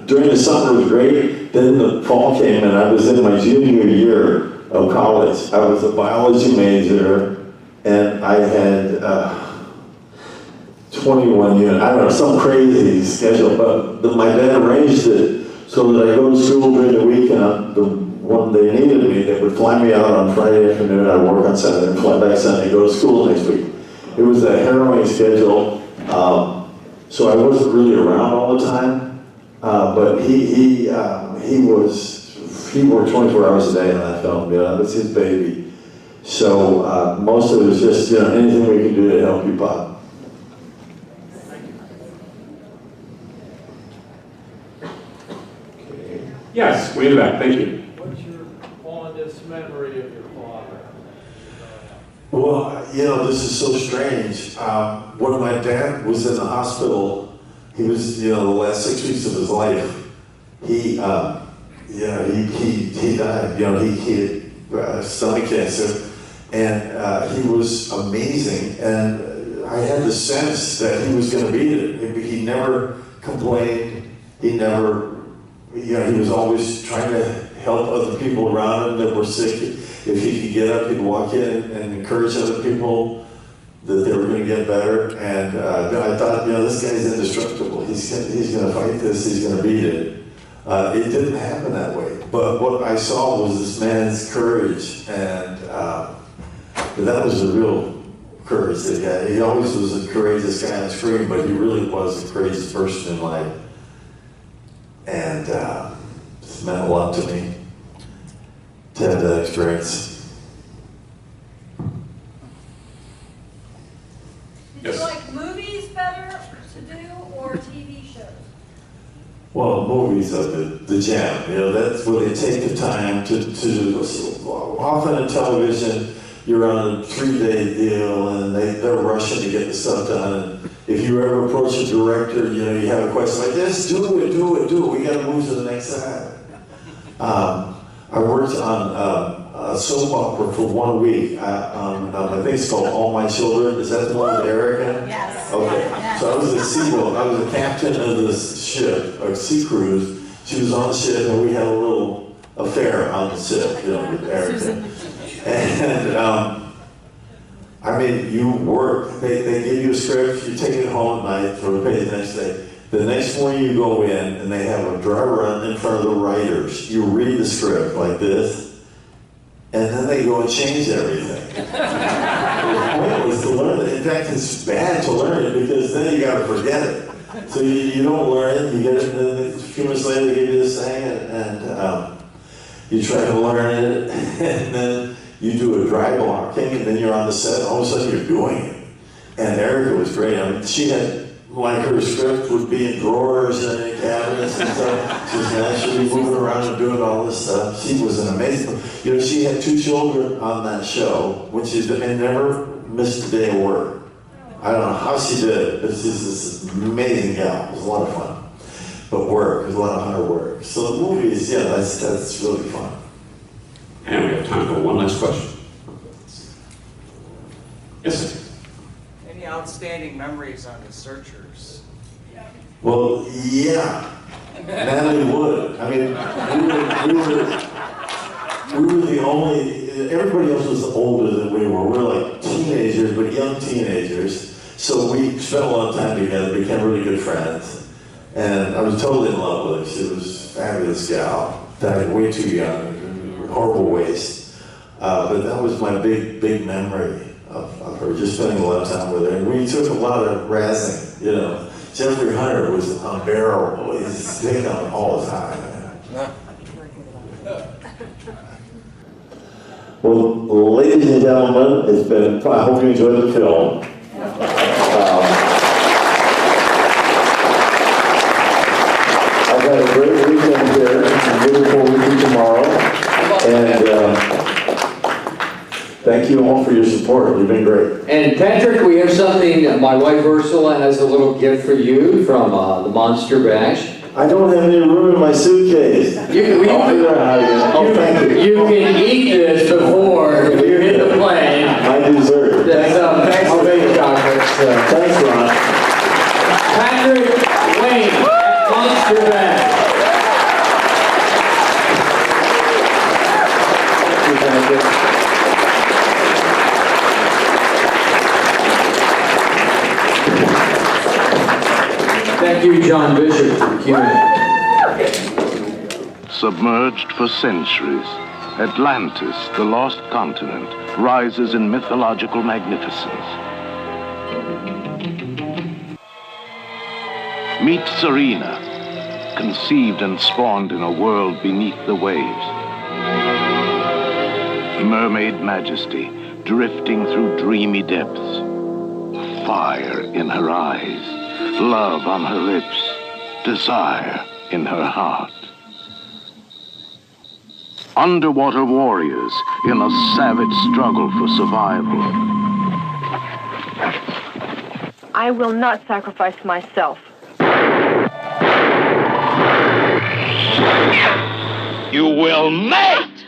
during the summer it was great, then the fall came and I was in my junior year of college. I was a biology major and I had 21 units, I don't know, some crazy schedule, but my dad arranged it so that I go to school during the week, and when they needed me, they would fly me out on Friday afternoon, I'd work on Saturday, and fly back Sunday, go to school next week. It was a harrowing schedule. So I wasn't really around all the time, but he worked 24 hours a day on that film. You know, it was his baby. So most of it was just, you know, anything we could do to help you, Pop. Yes, way in the back, thank you. What's your fondest memory of your father? Well, you know, this is so strange. When my dad was in the hospital, he was, you know, the last 6 weeks of his life, he died. You know, he had stomach cancer. And he was amazing, and I had the sense that he was going to beat it. He never complained. He never, he was always trying to help other people around him that were sick. If he could get up, he'd walk in and encourage other people that they were going to get better. And I thought, this guy's indestructible. He's going to fight this. He's going to beat it. It didn't happen that way. But what I saw was this man's courage, and that was the real courage that he had. He always was a courageous guy on screen, but he really was a courageous person in life. And it's meant a lot to me to have that experience. Did you like movies better to do or TV shows? Well, movies are the jam. That's where they take the time to do. Often in television, you're on a 3-day deal, and they're rushing to get the stuff done. And if you ever approach a director, you have a question like this: do it. We got to move to the next side. I worked on a soap opera for 1 week. I think it's called All My Children. Is that the one with Erica? Yes. Okay. Yes. So I was a seaboat. I was a captain of this ship, a sea cruise. She was on the ship, and we had a little affair on the ship, with Erica. And you work. They give you a script. You take it home at night for the pay the next day. The next morning you go in, and they have a dry run in front of the writers. You read the script like this, and then they go and change everything. The point was to learn it. In fact, it's bad to learn it because then you got to forget it. So you don't learn it. You get it, and then a few minutes later they give you this thing, and you try to learn it, and then you do a dry blocking, and then you're on the set. All of a sudden you're doing it. And Erica was great. She had, her script would be in drawers and in cabinets and stuff. She was naturally moving around and doing all this stuff. She was an amazing, she had 2 children on that show, and never missed a day of work. I don't know how she did it, but she's this amazing gal. It was a lot of fun. But work, it was a lot of hard work. So the movies, that's really fun. And we have time for one last question. Yes, sir. Any outstanding memories on The Searchers? Well, yeah. Natalie Wood. We were the only, everybody else was older than we were. We were like teenagers, but young teenagers. So we spent a lot of time together, became really good friends. And I was totally in love with her. She was a fabulous gal. Died way too young, horrible waste. But that was my big memory of her, just spending a lot of time with her. And we took a lot of razzing, Jeffrey Hunter was unbearable. He's picking on all the time. Well, ladies and gentlemen, it's been fun. I hope you enjoyed the film. I've had a great weekend here, a beautiful weekend tomorrow, and thank you all for your support. You've been great. And Patrick, we have something. My wife Ursula has a little gift for you from the Monster Bash. I don't have any room in my suitcase. Thank you. You can eat this before you hit the plane. My dessert. Thanks for making chocolates. Thanks, Ron. Patrick Wayne at Monster Bash. Thank you, John Bishop, for the Q&A. Submerged for centuries, Atlantis, the lost continent, rises in mythological magnificence. Meet Serena, conceived and spawned in a world beneath the waves. Mermaid majesty, drifting through dreamy depths. Fire in her eyes, love on her lips, desire in her heart. Underwater warriors in a savage struggle for survival. I will not sacrifice myself. You will mate!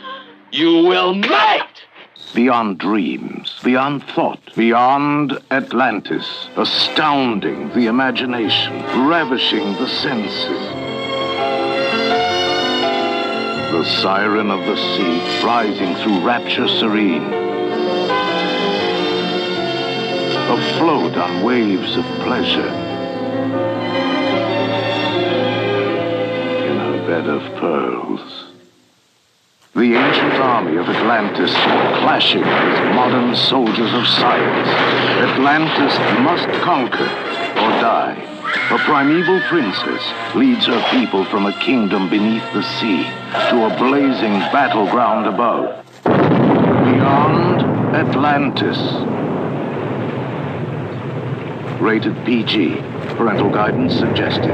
You will mate! beyond dreams, beyond thought, beyond Atlantis, astounding the imagination, ravishing the senses. The siren of the sea, rising through rapture serene, afloat on waves of pleasure, in a bed of pearls. The ancient army of Atlantis clashing with modern soldiers of science. Atlantis must conquer or die. A primeval princess leads her people from a kingdom beneath the sea to a blazing battleground above. Beyond Atlantis. Rated PG. Parental guidance suggested.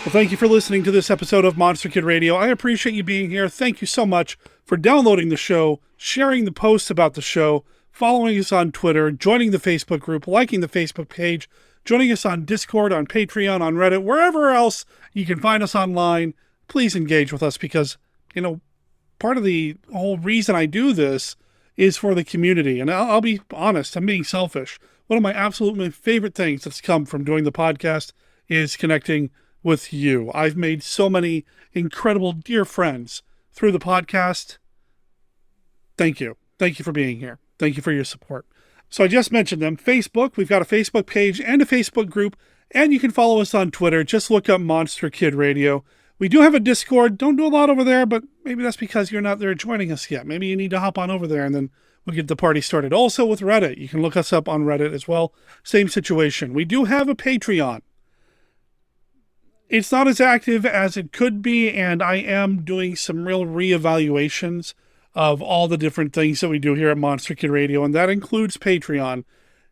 Thank you for listening to this episode of Monster Kid Radio. I appreciate you being here. Thank you so much for downloading the show, sharing the posts about the show, following us on Twitter, joining the Facebook group, liking the Facebook page, joining us on Discord, on Patreon, on Reddit, wherever else you can find us online. Please engage with us because, part of the whole reason I do this is for the community. And I'll be honest, I'm being selfish. One of my absolute favorite things that's come from doing the podcast is connecting with you. I've made so many incredible dear friends through the podcast. Thank you. Thank you for being here. Thank you for your support. So I just mentioned them. Facebook, we've got a Facebook page and a Facebook group, and you can follow us on Twitter. Just look up Monster Kid Radio. We do have a Discord. Don't do a lot over there, but maybe that's because you're not there joining us yet. Maybe you need to hop on over there and then we'll get the party started. Also with Reddit, you can look us up on Reddit as well. Same situation. We do have a Patreon. It's not as active as it could be, and I am doing some real reevaluations of all the different things that we do here at Monster Kid Radio, and that includes Patreon.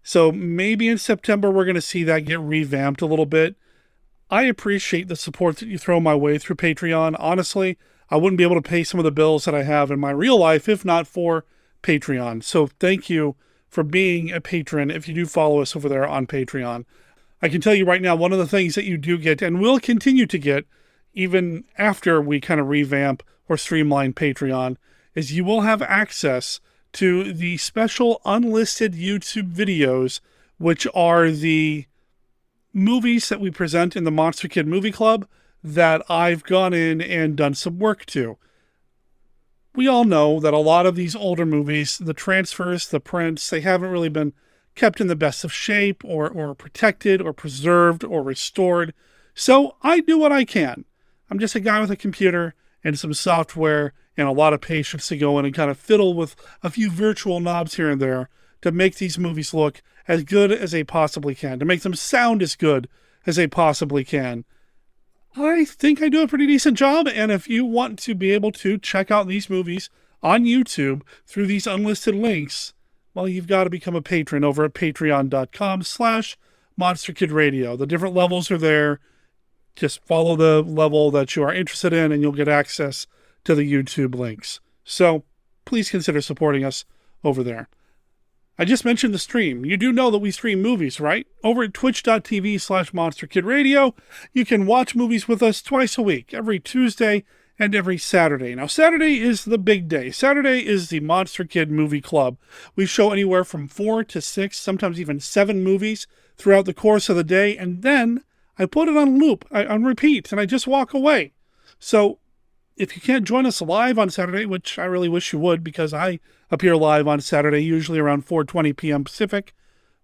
So maybe in September we're going to see that get revamped a little bit. I appreciate the support that you throw my way through Patreon. Honestly, I wouldn't be able to pay some of the bills that I have in my real life if not for Patreon. So thank you for being a patron if you do follow us over there on Patreon. I can tell you right now, one of the things that you do get and will continue to get, even after we kind of revamp or streamline Patreon, is you will have access to the special unlisted YouTube videos, which are the movies that we present in the Monster Kid Movie Club that I've gone in and done some work to. We all know that a lot of these older movies, the transfers, the prints, they haven't really been kept in the best of shape or protected or preserved or restored. So I do what I can. I'm just a guy with a computer and some software and a lot of patience to go in and kind of fiddle with a few virtual knobs here and there to make these movies look as good as they possibly can, to make them sound as good as they possibly can. I think I do a pretty decent job, and if you want to be able to check out these movies on YouTube through these unlisted links, well, you've got to become a patron over at patreon.com/MonsterKidRadio. The different levels are there. Just follow the level that you are interested in, and you'll get access to the YouTube links. So please consider supporting us over there. I just mentioned the stream. You do know that we stream movies, right? Over at twitch.tv/MonsterKidRadio, you can watch movies with us twice a week, every Tuesday and every Saturday. Now, Saturday is the big day. Saturday is the Monster Kid Movie Club. We show anywhere from 4 to 6, sometimes even 7 movies throughout the course of the day, and then I put it on loop, on repeat, and I just walk away. So if you can't join us live on Saturday, which I really wish you would because I appear live on Saturday, usually around 4:20 p.m. Pacific,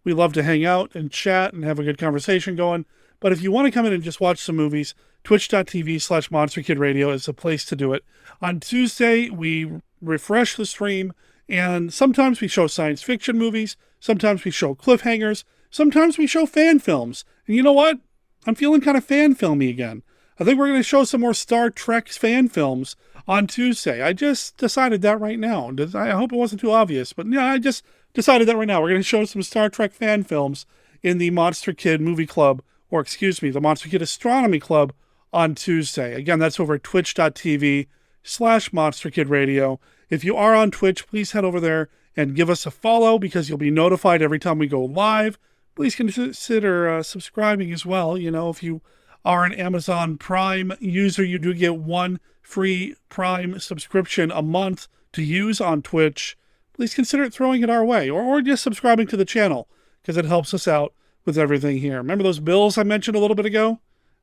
we love to hang out and chat and have a good conversation going. But if you want to come in and just watch some movies, twitch.tv/MonsterKidRadio is the place to do it. On Tuesday, we refresh the stream, and sometimes we show science fiction movies, sometimes we show cliffhangers, sometimes we show fan films. And you know what? I'm feeling kind of fan filmy again. I think we're going to show some more Star Trek fan films on Tuesday. I just decided that right now. I hope it wasn't too obvious, but yeah, I just decided that right now. We're going to show some Star Trek fan films in the Monster Kid Movie Club, or excuse me, the Monster Kid Astronomy Club on Tuesday. Again, that's over at twitch.tv/MonsterKidRadio. If you are on Twitch, please head over there and give us a follow because you'll be notified every time we go live. Please consider subscribing as well. You know, if you are an Amazon Prime user, you do get 1 free Prime subscription a month to use on Twitch. Please consider throwing it our way, or just subscribing to the channel, because it helps us out with everything here. Remember those bills I mentioned a little bit ago?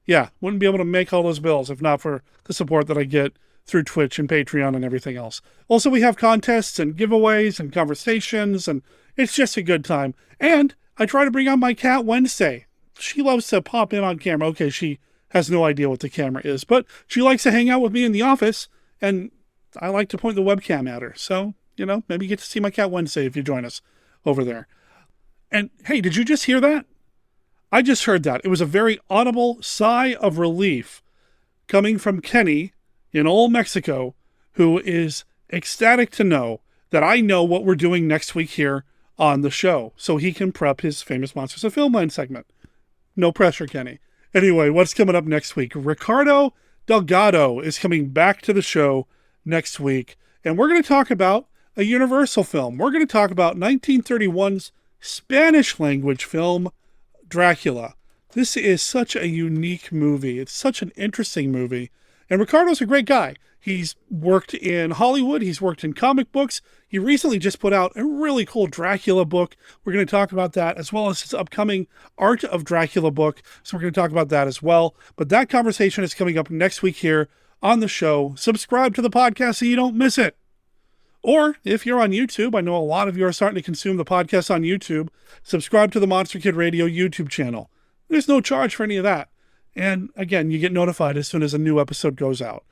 Yeah, wouldn't be able to make all those bills if not for the support that I get through Twitch and Patreon and everything else. Also, we have contests and giveaways and conversations, and it's just a good time. And I try to bring on my cat Wednesday. She loves to pop in on camera. Okay, she has no idea what the camera is, but she likes to hang out with me in the office, and I like to point the webcam at her. So, maybe you get to see my cat Wednesday if you join us over there. And hey, did you just hear that? I just heard that. It was a very audible sigh of relief coming from Kenny in old Mexico, who is ecstatic to know that I know what we're doing next week here on the show, so he can prep his Famous Monsters of Filmland segment. No pressure, Kenny. Anyway, what's coming up next week? Ricardo Delgado is coming back to the show next week, and we're going to talk about a Universal film. We're going to talk about 1931's Spanish language film, Drácula. This is such a unique movie. It's such an interesting movie. And Ricardo's a great guy. He's worked in Hollywood. He's worked in comic books. He recently just put out a really cool Dracula book. We're going to talk about that, as well as his upcoming Art of Dracula book. So we're going to talk about that as well. But that conversation is coming up next week here on the show. Subscribe to the podcast so you don't miss it. Or if you're on YouTube, I know a lot of you are starting to consume the podcast on YouTube, subscribe to the Monster Kid Radio YouTube channel. There's no charge for any of that. And again, you get notified as soon as a new episode goes out.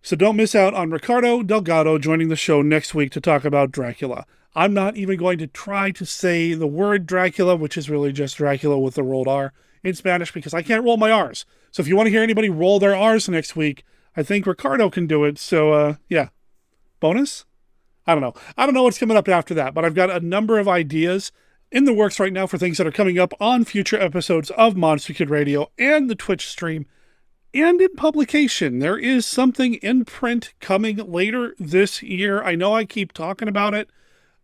So don't miss out on Ricardo Delgado joining the show next week to talk about Dracula. I'm not even going to try to say the word Dracula, which is really just Dracula with the rolled R in Spanish, because I can't roll my R's. So if you want to hear anybody roll their R's next week, I think Ricardo can do it. So, yeah. Bonus? I don't know. I don't know what's coming up after that, but I've got a number of ideas in the works right now for things that are coming up on future episodes of Monster Kid Radio and the Twitch stream and in publication. There is something in print coming later this year. I know I keep talking about it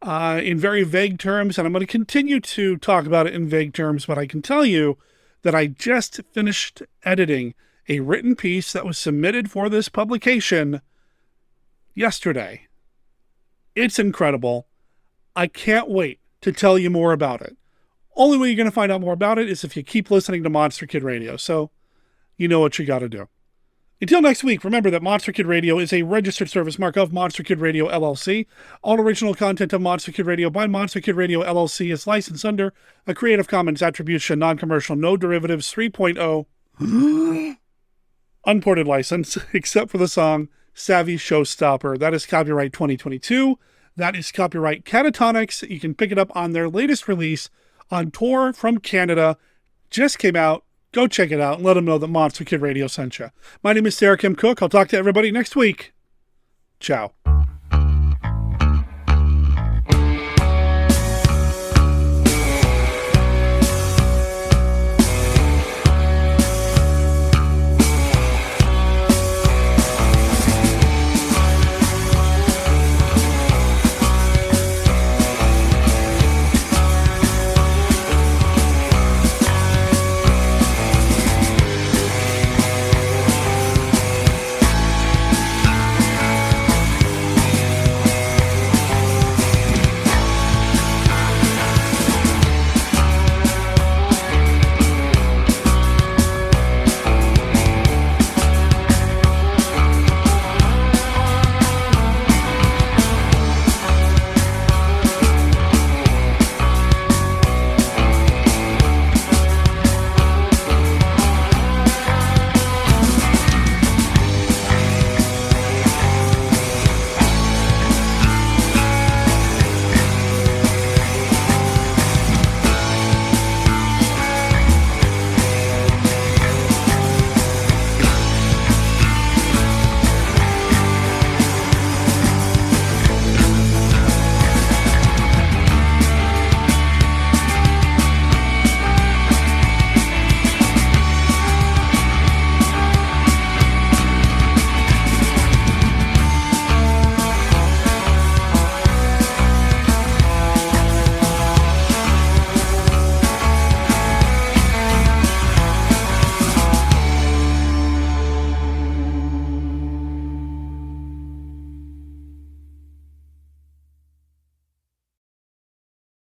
in very vague terms, and I'm going to continue to talk about it in vague terms, but I can tell you that I just finished editing a written piece that was submitted for this publication yesterday. It's incredible. I can't wait to tell you more about it. Only way you're going to find out more about it is if you keep listening to Monster Kid Radio. So you know what you got to do. Until next week, remember that Monster Kid Radio is a registered service mark of Monster Kid Radio LLC. All original content of Monster Kid Radio by Monster Kid Radio LLC is licensed under a Creative Commons Attribution, Non-Commercial, No Derivatives 3.0 unported license, except for the song Savvy Showstopper. That is copyright 2022. That is copyright Catatonics. You can pick it up on their latest release on tour from Canada. Just came out. Go check it out and let them know that Monster Kid Radio sent you. My name is Sarah Kim Cook. I'll talk to everybody next week. Ciao.